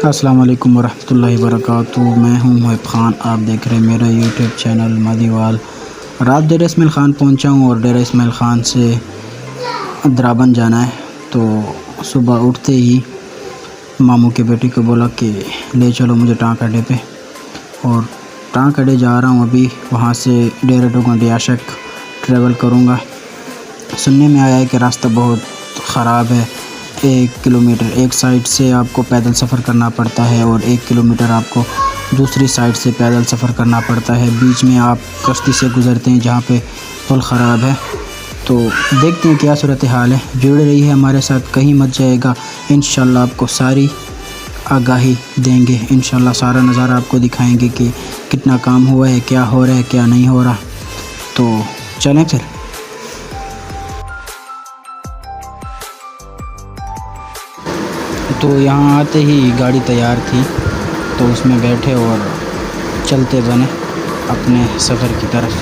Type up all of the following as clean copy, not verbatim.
अस्सलाम वालेकुम वरहमतुल्लाहि वबरकातुहू। मैं हूं मुहिब ख़ान, आप देख रहे हैं मेरा यूट्यूब चैनल मदीवाल। रात डेरा इस्माइल ख़ान पहुंचा हूं और डेरा इस्माइल ख़ान से द्राबन जाना है। तो सुबह उठते ही मामू के बेटे को बोला कि ले चलो मुझे टाँक अड्डे पे, और टाँक अड्डे जा रहा हूं अभी। वहां से डेरा डोगन रियाशक ट्रैवल करूंगा। सुनने में आया है कि रास्ता बहुत ख़राब है। 1 किलोमीटर एक साइड से आपको पैदल सफ़र करना पड़ता है और 1 किलोमीटर आपको दूसरी साइड से पैदल सफ़र करना पड़ता है। बीच में आप कश्ती से गुज़रते हैं जहाँ पे पुल ख़राब है। तो देखते हैं क्या सूरत हाल है। जुड़े रही है हमारे साथ, कहीं मत जाएगा। इंशाल्लाह आपको सारी आगाही देंगे। इंशाल्लाह सारा नज़ारा आपको दिखाएंगे कि कितना काम हुआ है, क्या हो रहा है, क्या नहीं हो रहा। तो चलें फिर। तो यहाँ आते ही गाड़ी तैयार थी, तो उसमें बैठे और चलते बने अपने सफ़र की तरफ।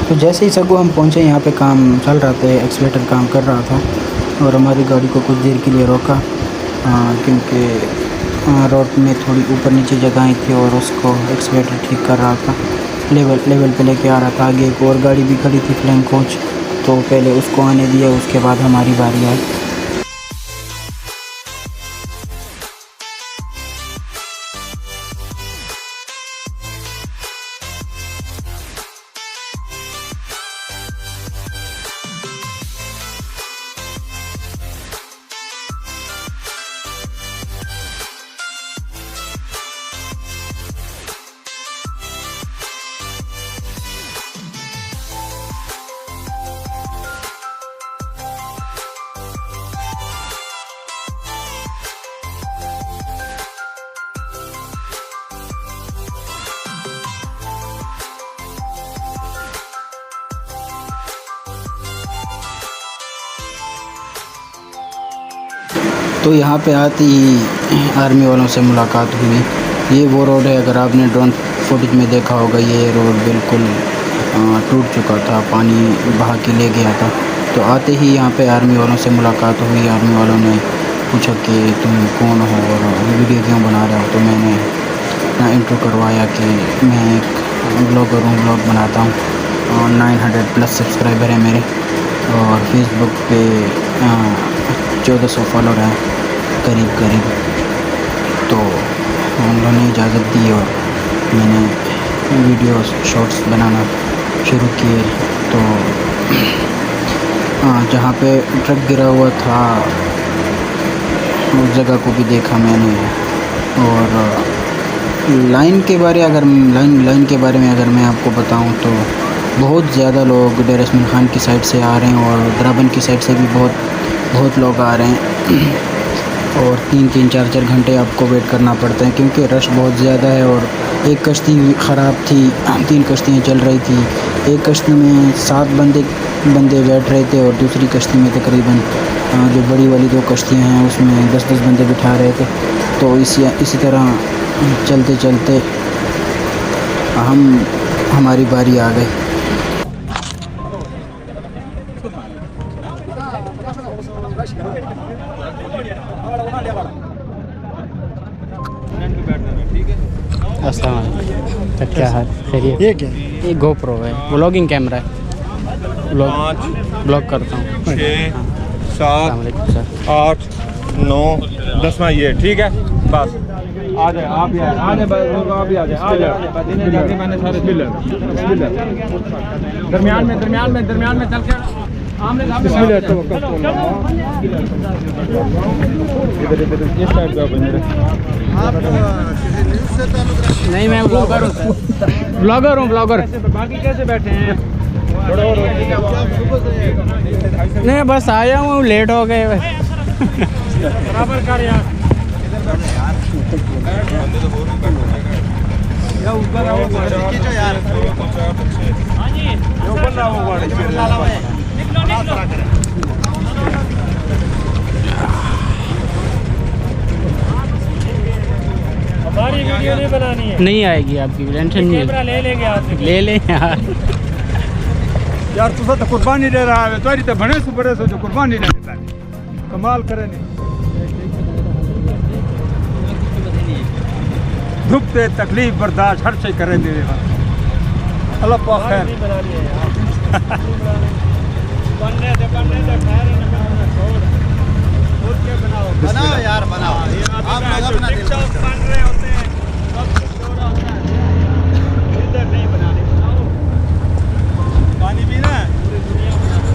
तो जैसे ही सगो हम पहुँचे, यहाँ पे काम चल रहा था, एक्सीलेटर काम कर रहा था और हमारी गाड़ी को कुछ देर के लिए रोका क्योंकि रोड में थोड़ी ऊपर नीचे जगहें थी और उसको एक्सीलेटर ठीक कर रहा था, लेवल पे लेके आ रहा था। आगे एक और गाड़ी भी खड़ी थी, फ्लैंक कोच, तो पहले उसको आने दिया, उसके बाद हमारी बारी आई। तो यहाँ पे आते ही आर्मी वालों से मुलाकात हुई। ये वो रोड है, अगर आपने ड्रोन फुटेज में देखा होगा, ये रोड बिल्कुल टूट चुका था, पानी बहा के ले गया था। तो आते ही यहाँ पे आर्मी वालों से मुलाकात हुई। आर्मी वालों ने पूछा कि तुम कौन हो और वीडियो क्यों बना रहे हो। तो मैंने अपना इंट्रो करवाया कि मैं एक ब्लॉगर हूँ, ब्लॉग बनाता हूँ, 900+ सब्सक्राइबर हैं मेरे, और फेसबुक पे 1400 फॉलोअर हैं करीब। तो उन्होंने इजाज़त दी और मैंने वीडियो शॉर्ट्स बनाना शुरू किए। तो जहाँ पे ट्रक गिरा हुआ था उस जगह को भी देखा मैंने। और लाइन के बारे में अगर मैं आपको बताऊं तो बहुत ज़्यादा लोग डेरा इस्माइल ख़ान की साइड से आ रहे हैं और द्राबन की साइड से भी बहुत लोग आ रहे हैं। और 3-4 घंटे आपको वेट करना पड़ता है क्योंकि रश बहुत ज़्यादा है। और एक कश्ती ख़राब थी, 3 कश्तियाँ चल रही थी। एक कश्ती में 7 बंदे बैठ रहे थे और दूसरी कश्ती में तकरीबन जो बड़ी वाली 2 कश्तियाँ हैं उसमें 10-10 बंदे बिठा रहे थे। तो इसी तरह चलते हमारी बारी आ गई। अस्सलाम वालेकुम। तो क्या हाल, खैरियत? ये क्या ये गोप्रो है, व्लॉगिंग कैमरा है, ब्लॉग करता हूँ। 6, अस्सलाम 7, वालेकुम सर। 8, 9, 10वां ये ठीक है। बस आ जाए, आप भी आ जाए मैंने सारे दरमियान में चल के आमने सामने इस साइड पे नहीं, मैं ब्लॉगर हूँ। बाकी कैसे बैठे हैं? नहीं, बस आया हूँ, लेट हो गए। बराबर कर यार। ऊपर आओ यार। हमारी वीडियो नहीं बनानी है। नहीं आएगी आपकी, टेंशन नहीं कैमरा ले लेंगे आपसे। ले ले यार। यार तुसा तो कुर्बानी दे रहा है, तुम्हारी तो बड़े से बड़े से जो कुर्बानी दे रहा है, कमाल करे नहीं। दुख ते तकलीफ बर्दाश्त हर शे करे दे रहा अल्लाह पाक खैर। नहीं बनानी है यार। बनने से खैर है, ना छोड़ खुद के बनाओ यार, बनाओ। आप लोग अपना टिकटॉक बन रहे होते हैं, सब कुछ हो रहा होता है, इधर नहीं बनाने। बनाओ पानी पीना है? पूरी दुनिया बनाओ।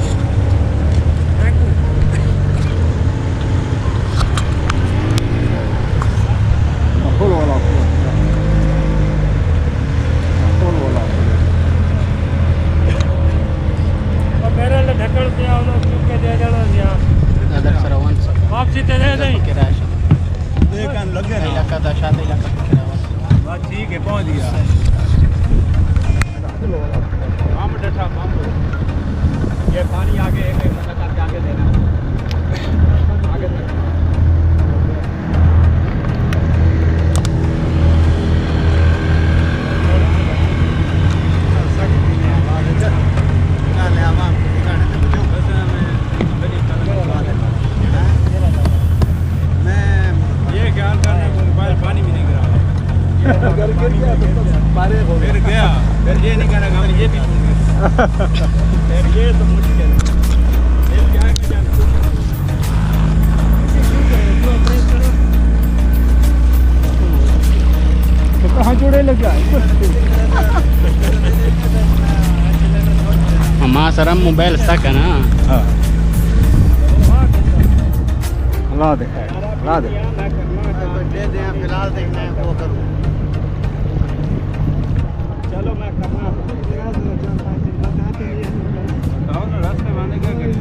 फुल वाला और मेरे लिए ढक्कन से आओ ना, क्योंकि दे देना यहाँ अदर सरवन वापसी दे दे नहीं। देखन लग गया इलाका दा शादी इलाका बस ठीक है, पहुंच गया। हम डठा हम ये पानी आगे एक मतलब करके आगे देना, आगे देना। ये ख्याल करने को मोबाइल पानी भी नहीं गिरा, फिर गया, फिर ये नहीं कहना हम ये भी फिर ये तो मुश्किल है। फिर क्या किया तो कहाँ जुड़े लग गया। हमारा सरम मोबाइल स्टक है ना। हाँ ला दे ला दे। दे दे फिलहाल देखना है वो करूँ। चलो मैं करना बताओ ना रास्ते में आने क्या करें।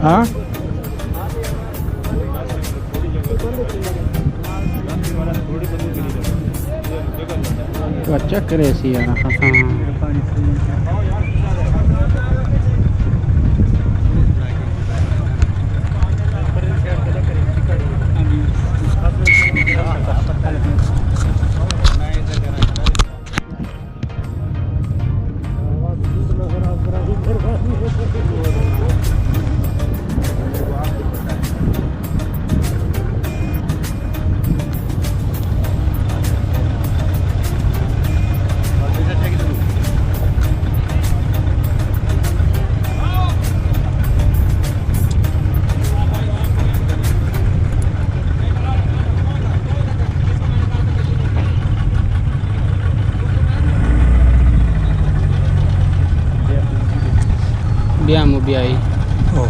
हाँ तो अच्छा करे सी यार। Abbiamo BI. Oh.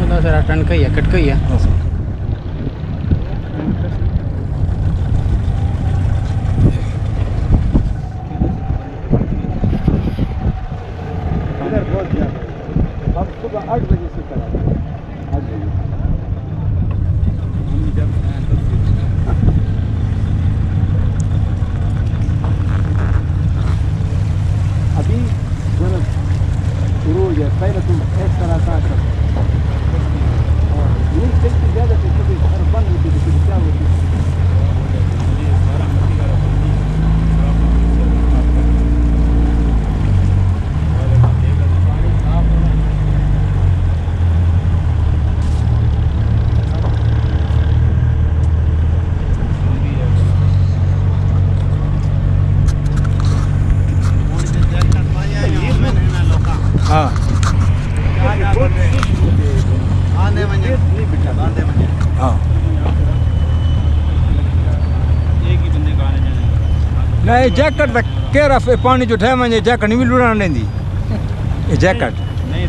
मतलब सर टन का ही है, कट का ही है। इधर बहुत ज़्यादा। हम सुबह 8 बजे से करा 8 बजे। हम जब अभी जरा शुरू हो जाए पहले तुम एक तरह का और ये चलती ज़्यादा से कभी बंद होती है, क्या होती है। हाँ आने मजे बांधे मजे हाँ एक ही बंदे को आने जाने नहीं जैकेट त केर पानी जो ठह वञे जैकेट नहीं लुड़ान ॾींदी ये जैकेट नहीं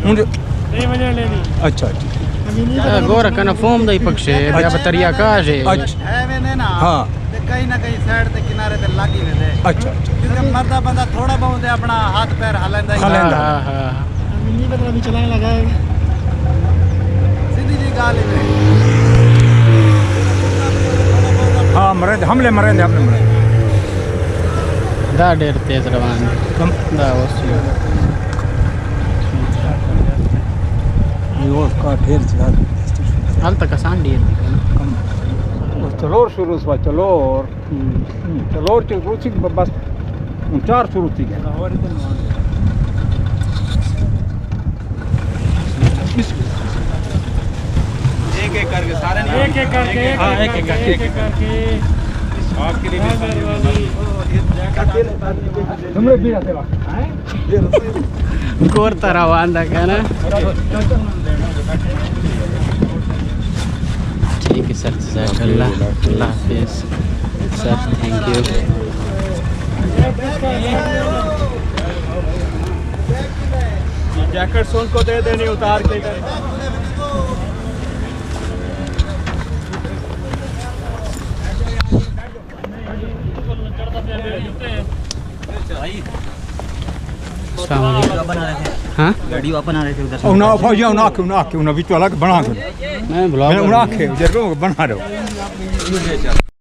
मजे लेनी। अच्छा अच्छा गोरा कना फोम दई पक्षे या बतरिया काजे अच्छा है वे ने ना हाँ ते कहीं ना कहीं साइड ते किनारे ते लागी वे दे अच्छा अच्छा क्योंकि मर्दा बंदा थोड़ा बहुत अपना हाथ पैर हलांदा ही हलांदा। हां हां मिनी बदला भी चलाने लगा है। सीधी जी गाल है हाँ मरे हमले मरे हमने मरे दा डेर तेज रवान दा वसी ये का ढेर ज्यादा हाल तक आसान डेर चलोर शुरू हुआ चलोर चलोर के रुचि बस 4 शुरू थी गया एक एक करके सारे नहीं एक एक करके हाँ, एक एक करके। आपके लिए हमरे भी आते बा गोर तरवान दा कहना ठीक है सर अल्लाह हाफिज सर थैंक यू जैकेट सोन को दे देनी उतार के हाँ वीडियो बना रहे थे उधर उना फौजी उना के उना बीच वाला के बना के मैं ब्लॉग मैं उना के जरूर बना रहा हूं